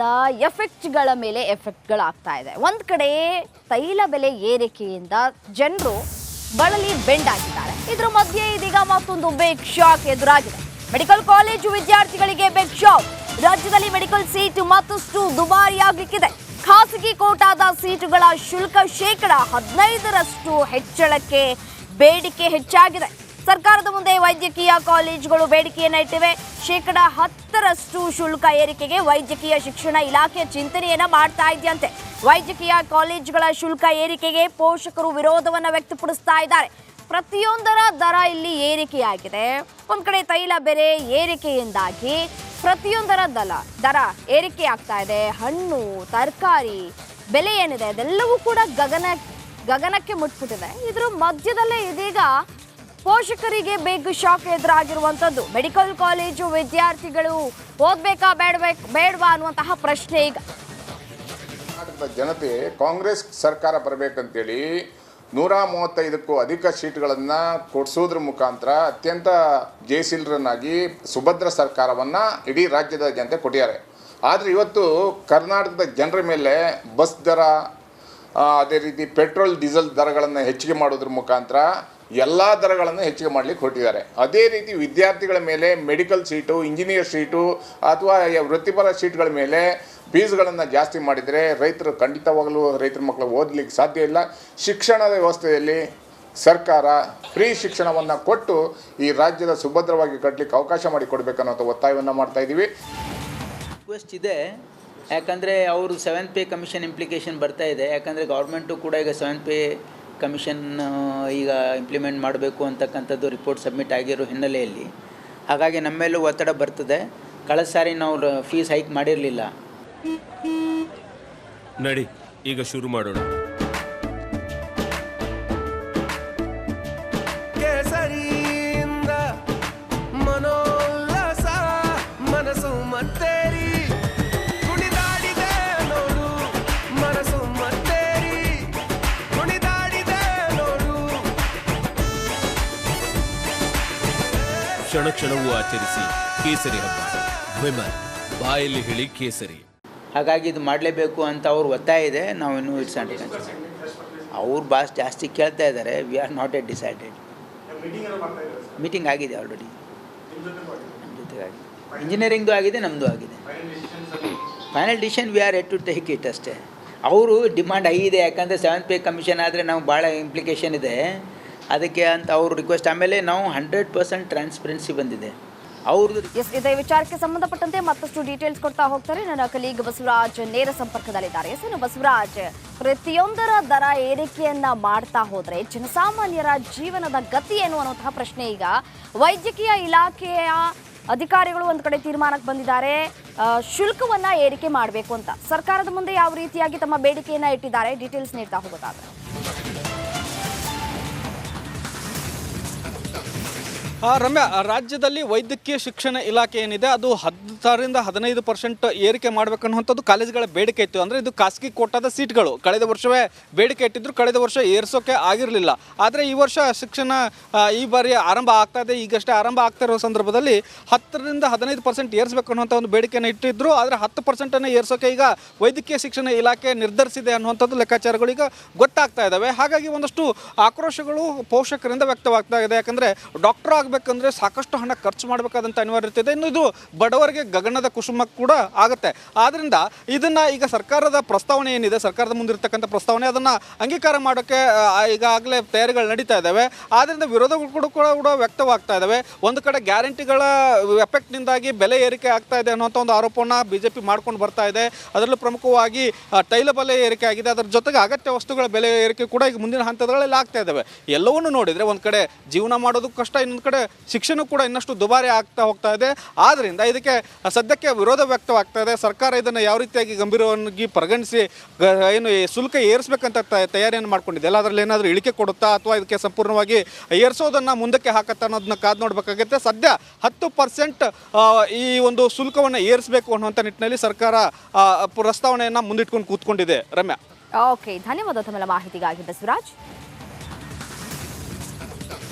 ಏರಿಕೆಯಿಂದ ಎಫೆಕ್ಟ್ಗಳ ಮೇಲೆ ಎಫೆಕ್ಟ್ಗಳಾಗ್ತಾ ಇದೆ. ಒಂದು ಕಡೆ ತೈಲ ಬೆಲೆ ಏರಿಕೆಯಿಂದ ಜನರು ಬಳಲಿ ಬೆಂಡಾಗಿದ್ದಾರೆ. ಇದರ ಮಧ್ಯೆ ಇದೀಗ ಮತ್ತೊಂದು ಬಿಗ್ ಶಾಕ್ ಎದುರಾಗಿದೆ. ಮೆಡಿಕಲ್ ಕಾಲೇಜು ವಿದ್ಯಾರ್ಥಿಗಳಿಗೆ ಬಿಗ್ ಶಾಕ್. ರಾಜ್ಯದಲ್ಲಿ ಮೆಡಿಕಲ್ ಸೀಟ್ ಮತ್ತಷ್ಟು ದುಬಾರಿಯಾಗಲಿಕ್ಕಿದೆ. ಖಾಸಗಿ ಕೋಟಾದ ಸೀಟುಗಳ ಶುಲ್ಕ ಶೇಕಡ 15ರಷ್ಟು ಹೆಚ್ಚಳಕ್ಕೆ ಬೇಡಿಕೆ ಹೆಚ್ಚಾಗಿದೆ. ಸರ್ಕಾರದ ಮುಂದೆ ವೈದ್ಯಕೀಯ ಕಾಲೇಜುಗಳು ಬೇಡಿಕೆಯನ್ನು ಇಟ್ಟಿವೆ. ಶೇಕಡ 10ರಷ್ಟು ಶುಲ್ಕ ಏರಿಕೆಗೆ ವೈದ್ಯಕೀಯ ಶಿಕ್ಷಣ ಇಲಾಖೆ ಚಿಂತನೆಯನ್ನ ಮಾಡ್ತಾ ಇದೆಯಂತೆ. ವೈದ್ಯಕೀಯ ಕಾಲೇಜುಗಳ ಶುಲ್ಕ ಏರಿಕೆಗೆ ಪೋಷಕರು ವಿರೋಧವನ್ನು ವ್ಯಕ್ತಪಡಿಸ್ತಾ ಇದ್ದಾರೆ. ಪ್ರತಿಯೊಂದರ ದರ ಇಲ್ಲಿ ಏರಿಕೆಯಾಗಿದೆ. ಒಂದ್ ಕಡೆ ತೈಲ ಬೆಲೆ ಏರಿಕೆಯಿಂದಾಗಿ ಪ್ರತಿಯೊಂದರ ದರ ಏರಿಕೆ ಆಗ್ತಾ ಇದೆ. ಹಣ್ಣು ತರಕಾರಿ ಬೆಲೆ ಏನಿದೆ ಅದೆಲ್ಲವೂ ಕೂಡ ಗಗನಕ್ಕೆ ಮುಟ್ಬಿಟ್ಟಿದೆ. ಇದ್ರ ಮಧ್ಯದಲ್ಲೇ ಇದೀಗ ಪೋಷಕರಿಗೆ ಬಿಗ್ ಶಾಕ್ ಎದುರಾಗಿರುವಂಥದ್ದು. ಮೆಡಿಕಲ್ ಕಾಲೇಜು ವಿದ್ಯಾರ್ಥಿಗಳು ಓದ್ಬೇಕಾ ಬೇಡವಾ ಅನ್ನುವಂತಹ ಪ್ರಶ್ನೆ ಈಗ. ಕರ್ನಾಟಕದ ಜನತೆ ಕಾಂಗ್ರೆಸ್ ಸರ್ಕಾರ ಬರಬೇಕಂತೇಳಿ 135ಕ್ಕೂ ಅಧಿಕ ಸೀಟ್ಗಳನ್ನು ಕೊಡಿಸೋದ್ರ ಮುಖಾಂತರ ಅತ್ಯಂತ ಜಯಶೀಲರನ್ನಾಗಿ ಸುಭದ್ರ ಸರ್ಕಾರವನ್ನು ಇಡೀ ರಾಜ್ಯದ ಜನತೆ ಕೊಟ್ಟಿದ್ದಾರೆ. ಆದರೆ ಇವತ್ತು ಕರ್ನಾಟಕದ ಜನರ ಮೇಲೆ ಬಸ್ ದರ, ಅದೇ ರೀತಿ ಪೆಟ್ರೋಲ್ ಡೀಸೆಲ್ ದರಗಳನ್ನು ಹೆಚ್ಚಿಗೆ ಮಾಡೋದ್ರ ಮುಖಾಂತರ ಎಲ್ಲ ದರಗಳನ್ನು ಹೆಚ್ಚಿಗೆ ಮಾಡಲಿಕ್ಕೆ ಹೊರಟಿದ್ದಾರೆ. ಅದೇ ರೀತಿ ವಿದ್ಯಾರ್ಥಿಗಳ ಮೇಲೆ ಮೆಡಿಕಲ್ ಸೀಟು, ಇಂಜಿನಿಯರ್ ಸೀಟು ಅಥವಾ ವೃತ್ತಿಪರ ಸೀಟ್ಗಳ ಮೇಲೆ ಫೀಸ್ಗಳನ್ನು ಜಾಸ್ತಿ ಮಾಡಿದರೆ ರೈತರು ಖಂಡಿತವಾಗಲೂ ರೈತರ ಮಕ್ಕಳು ಓದಲಿಕ್ಕೆ ಸಾಧ್ಯ ಇಲ್ಲ. ಶಿಕ್ಷಣದ ವ್ಯವಸ್ಥೆಯಲ್ಲಿ ಸರ್ಕಾರ ಫ್ರೀ ಶಿಕ್ಷಣವನ್ನು ಕೊಟ್ಟು ಈ ರಾಜ್ಯದ ಸುಭದ್ರವಾಗಿ ಕಟ್ಟಲಿಕ್ಕೆ ಅವಕಾಶ ಮಾಡಿಕೊಡ್ಬೇಕನ್ನೋ ಒತ್ತಾಯವನ್ನು ಮಾಡ್ತಾ ಇದ್ದೀವಿ. ರಿಕ್ವೆಸ್ಟ್ ಇದೆ, ಯಾಕಂದರೆ ಅವರು 7th ಪೇ ಕಮಿಷನ್ ಇಂಪ್ಲಿಕೇಶನ್ ಬರ್ತಾ ಇದೆ. ಯಾಕಂದರೆ ಗೌರ್ಮೆಂಟು ಕೂಡ ಈಗ 7th ಪೇ ಕಮಿಷನ್ ಈಗ ಇಂಪ್ಲಿಮೆಂಟ್ ಮಾಡಬೇಕು ಅಂತಕ್ಕಂಥದ್ದು ರಿಪೋರ್ಟ್ ಸಬ್ಮಿಟ್ ಆಗಿರೋ ಹಿನ್ನೆಲೆಯಲ್ಲಿ ಹಾಗಾಗಿ ನಮ್ಮ ಮೇಲೂ ಒತ್ತಡ ಬರ್ತದೆ. ಕಳೆದ ಸಾರಿ ನಾವು ಫೀಸ್ ಹೈಕ್ ಮಾಡಿರಲಿಲ್ಲ. ನಡಿ ಈಗ ಶುರು ಮಾಡೋಣ. ಕೇಸರಿಯಿಂದ ಮನೋಲ್ಲಾಸ ಮನಸ್ಸು ಮತ್ತೇರಿ ಕುಣಿದಾಡಿದೆ ನೋಡು, ಮನಸ್ಸು ಮತ್ತೇರಿ ಕುಣಿದಾಡಿದೆ ನೋಡು. ಕ್ಷಣ ಕ್ಷಣವೂ ಆಚರಿಸಿ ಕೇಸರಿ ಹಬ್ಬ. ವಿಮಲ್ ಬಾಯಲ್ಲಿ ಹೇಳಿ ಕೇಸರಿ. ಹಾಗಾಗಿ ಇದು ಮಾಡಲೇಬೇಕು ಅಂತ ಅವ್ರ ಒತ್ತಾಯ ಇದೆ. ನಾವು ಇನ್ನೂ ಇಟ್ಸ್ ಅಂಡ್ ಅವ್ರ ಬಾಸ್ ಜಾಸ್ತಿ ಕೇಳ್ತಾ ಇದ್ದಾರೆ. We are not yet decided. Meeting ಆಗಿದೆ ಆಲ್ರೆಡಿ, ನಮ್ಮ ಜೊತೆಗೆ ಆಗಿದೆ. ಇಂಜಿನಿಯರಿಂಗ್ದು ಆಗಿದೆ, ನಮ್ಮದು ಆಗಿದೆ. Final decision we are yet to take it ಅಷ್ಟೇ. ಅವರು ಡಿಮಾಂಡ್ ಆಗಿದೆ, ಯಾಕಂದರೆ 7th ಪೇ ಕಮಿಷನ್ ಆದರೆ ನಾವು ಭಾಳ ಇಂಪ್ಲಿಕೇಶನ್ ಇದೆ ಅದಕ್ಕೆ ಅಂತ ಅವರು ರಿಕ್ವೆಸ್ಟ್. ಆಮೇಲೆ ನಾವು 100% ಟ್ರಾನ್ಸ್ಪರೆನ್ಸಿ ಬಂದಿದೆ ಅವ್ರದ್ದು. ಇದೇ ವಿಚಾರಕ್ಕೆ ಸಂಬಂಧಪಟ್ಟಂತೆ ಮತ್ತಷ್ಟು ಡೀಟೇಲ್ಸ್ ಕೊಡ್ತಾ ಹೋಗ್ತಾರೆ ನನ್ನ ಕಲೀಗ್ ಬಸವರಾಜ್ ನೇರ ಸಂಪರ್ಕದಲ್ಲಿದ್ದಾರೆ. ಬಸವರಾಜ್, ಪ್ರತಿಯೊಂದರ ದರ ಏರಿಕೆಯನ್ನ ಮಾಡ್ತಾ ಹೋದ್ರೆ ಜನಸಾಮಾನ್ಯರ ಜೀವನದ ಗತಿ ಏನು ಅನ್ನುವಂತಹ ಪ್ರಶ್ನೆ ಈಗ. ವೈದ್ಯಕೀಯ ಇಲಾಖೆಯ ಅಧಿಕಾರಿಗಳು ಒಂದು ಕಡೆ ತೀರ್ಮಾನಕ್ಕೆ ಬಂದಿದ್ದಾರೆ, ಶುಲ್ಕವನ್ನ ಏರಿಕೆ ಮಾಡಬೇಕು ಅಂತ. ಸರ್ಕಾರದ ಮುಂದೆ ಯಾವ ರೀತಿಯಾಗಿ ತಮ್ಮ ಬೇಡಿಕೆಯನ್ನ ಇಟ್ಟಿದ್ದಾರೆ, ಡೀಟೇಲ್ಸ್ ನೀಡ್ತಾ ಹೋಗೋದಾದ್ರೆ. ರಮ್ಯಾ, ರಾಜ್ಯದಲ್ಲಿ ವೈದ್ಯಕೀಯ ಶಿಕ್ಷಣ ಇಲಾಖೆ ಏನಿದೆ ಅದು 10ರಿಂದ 15% ಏರಿಕೆ ಮಾಡಬೇಕನ್ನುವಂಥದ್ದು ಕಾಲೇಜುಗಳ ಬೇಡಿಕೆ ಇತ್ತು. ಅಂದರೆ ಇದು ಖಾಸಗಿ ಕೋಟಾದ ಸೀಟ್ಗಳು ಕಳೆದ ವರ್ಷವೇ ಬೇಡಿಕೆ ಇಟ್ಟಿದ್ರು, ಕಳೆದ ವರ್ಷ ಏರಿಸೋಕೆ ಆಗಿರಲಿಲ್ಲ. ಆದರೆ ಈ ವರ್ಷ ಶಿಕ್ಷಣ ಈ ಬಾರಿ ಆರಂಭ ಆಗ್ತಾ ಇದೆ. ಈಗಷ್ಟೇ ಆರಂಭ ಆಗ್ತಾ ಇರೋ ಸಂದರ್ಭದಲ್ಲಿ 10ರಿಂದ 15% ಏರಿಸಬೇಕು ಅನ್ನುವಂಥ ಒಂದು ಬೇಡಿಕೆಯನ್ನು ಇಟ್ಟಿದ್ರು. ಆದರೆ 10%ಅನ್ನು ಏರಿಸೋಕೆ ಈಗ ವೈದ್ಯಕೀಯ ಶಿಕ್ಷಣ ಇಲಾಖೆ ನಿರ್ಧರಿಸಿದೆ ಅನ್ನುವಂಥದ್ದು ಲೆಕ್ಕಾಚಾರಗಳು ಈಗ ಗೊತ್ತಾಗ್ತಾ ಇದ್ದಾವೆ. ಹಾಗಾಗಿ ಒಂದಷ್ಟು ಆಕ್ರೋಶಗಳು ಪೋಷಕರಿಂದ ವ್ಯಕ್ತವಾಗ್ತಾ ಇದೆ. ಯಾಕಂದರೆ ಡಾಕ್ಟರ್ ಆಗಬೇಕಂದ್ರೆ ಸಾಕಷ್ಟು ಹಣ ಖರ್ಚು ಮಾಡಬೇಕಾದಂಥ ಅನಿವಾರ್ಯತೆ ಇದೆ. ಇನ್ನು ಇದು ಬಡವರಿಗೆ ಗಗನದ ಕುಸುಮ ಕೂಡ ಆಗುತ್ತೆ. ಆದ್ದರಿಂದ ಇದನ್ನು ಈಗ ಸರ್ಕಾರದ ಪ್ರಸ್ತಾವನೆ ಏನಿದೆ, ಸರ್ಕಾರದ ಮುಂದಿರ್ತಕ್ಕಂಥ ಪ್ರಸ್ತಾವನೆ, ಅದನ್ನು ಅಂಗೀಕಾರ ಮಾಡೋಕ್ಕೆ ಈಗಾಗಲೇ ತಯಾರಿಗಳು ನಡೀತಾ ಇದ್ದಾವೆ. ಆದ್ದರಿಂದ ವಿರೋಧಗಳು ಕೂಡ ವ್ಯಕ್ತವಾಗ್ತಾ ಇದ್ದಾವೆ. ಒಂದು ಕಡೆ ಗ್ಯಾರಂಟಿಗಳ ಎಫೆಕ್ಟ್ನಿಂದಾಗಿ ಬೆಲೆ ಏರಿಕೆ ಆಗ್ತಾ ಇದೆ ಅನ್ನೋಂಥ ಒಂದು ಆರೋಪವನ್ನು BJP ಮಾಡ್ಕೊಂಡು ಬರ್ತಾ ಇದೆ. ಅದರಲ್ಲೂ ಪ್ರಮುಖವಾಗಿ ತೈಲ ಬೆಲೆ ಏರಿಕೆ ಆಗಿದೆ. ಅದರ ಜೊತೆಗೆ ಅಗತ್ಯ ವಸ್ತುಗಳ ಬೆಲೆ ಏರಿಕೆ ಕೂಡ ಈಗ ಮುಂದಿನ ಹಂತಗಳಲ್ಲಿ ಆಗ್ತಾ ಇದ್ದಾವೆ. ಎಲ್ಲವನ್ನೂ ನೋಡಿದರೆ ಒಂದು ಕಡೆ ಜೀವನ ಮಾಡೋದು ಕಷ್ಟ, ಇನ್ನೊಂದು ಕಡೆ ಶಿಕ್ಷಣ ಕೂಡ ಇನ್ನಷ್ಟು ದುಬಾರಿ ಆಗ್ತಾ ಹೋಗ್ತಾ ಇದೆ. ಆದ್ದರಿಂದ ಇದಕ್ಕೆ ಸದ್ಯಕ್ಕೆ ವಿರೋಧ ವ್ಯಕ್ತವಾಗ್ತಾ ಇದೆ. ಸರ್ಕಾರ ಇದನ್ನು ಯಾವ ರೀತಿಯಾಗಿ ಗಂಭೀರವಾಗಿ ಪರಿಗಣಿಸಿ ಏನು ಶುಲ್ಕ ಏರಿಸಬೇಕಂತ ತಯಾರಿಯನ್ನು ಮಾಡ್ಕೊಂಡಿದೆ. ಎಲ್ಲ ಅದರಲ್ಲಿ ಏನಾದರೂ ಇಳಿಕೆ ಕೊಡುತ್ತಾ ಅಥವಾ ಇದಕ್ಕೆ ಸಂಪೂರ್ಣವಾಗಿ ಏರಿಸೋದನ್ನು ಮುಂದಕ್ಕೆ ಹಾಕತ್ತಾ ಅನ್ನೋದನ್ನ ಕಾದು ನೋಡಬೇಕಾಗುತ್ತೆ. ಸದ್ಯ 10% ಈ ಒಂದು ಶುಲ್ಕವನ್ನು ಏರಿಸಬೇಕು ಅನ್ನುವಂಥ ನಿಟ್ಟಿನಲ್ಲಿ ಸರ್ಕಾರ ಪ್ರಸ್ತಾವನೆಯನ್ನು ಮುಂದಿಟ್ಕೊಂಡು ಕೂತ್ಕೊಂಡಿದೆ. ರಮ್ಯಾ, ಓಕೆ, ಧನ್ಯವಾದ ತಮ್ಮೆಲ್ಲ ಮಾಹಿತಿಗಾಗಿ ಬಸವರಾಜ್.